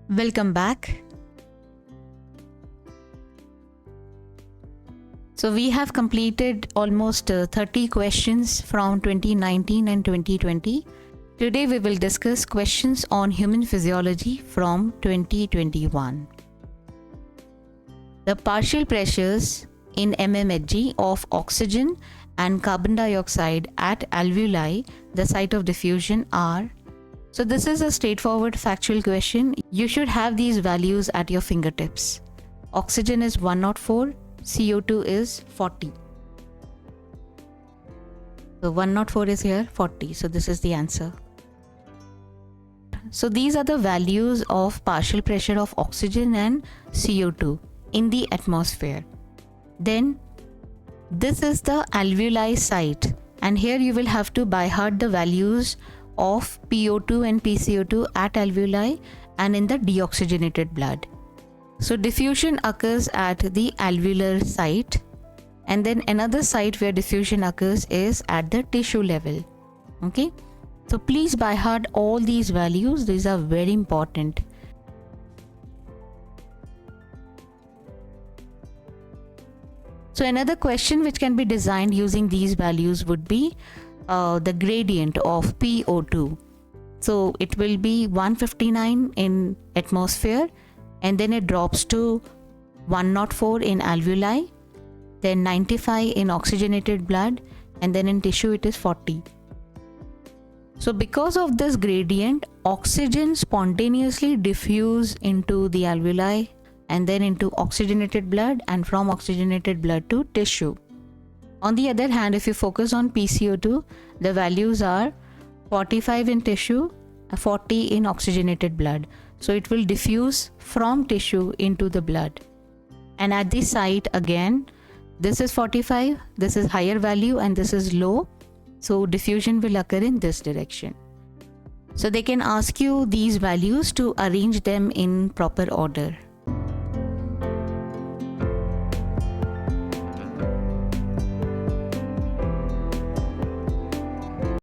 Welcome back. So we have completed almost 30 questions from 2019 and 2020. Today we will discuss questions on human physiology from 2021. The partial pressures in mmHg of oxygen and carbon dioxide at alveoli, the site of diffusion, are. So this is a straightforward factual question. You should have these values at your fingertips. Oxygen is 104, CO2 is 40. So 104 is here, 40. So this is the answer. So these are the values of partial pressure of oxygen and CO2 in the atmosphere. Then this is the alveoli site, and here you will have to by heart the values of PO2 and PCO2 at alveoli and in the deoxygenated blood. So diffusion occurs at the alveolar site, and then another site where diffusion occurs is at the tissue level. Okay, so please by heart all these values. These are very important. So another question which can be designed using these values would be the gradient of PO2. So it will be 159 in atmosphere, and then it drops to 104 in alveoli, then 95 in oxygenated blood, and then in tissue it is 40. So because of this gradient, oxygen spontaneously diffuse into the alveoli and then into oxygenated blood, and from oxygenated blood to tissue. On the other hand, if you focus on PCO2, the values are 45 in tissue, 40 in oxygenated blood. So it will diffuse from tissue into the blood. And at this site again, this is 45, this is higher value, and this is low. So diffusion will occur in this direction. So they can ask you these values to arrange them in proper order.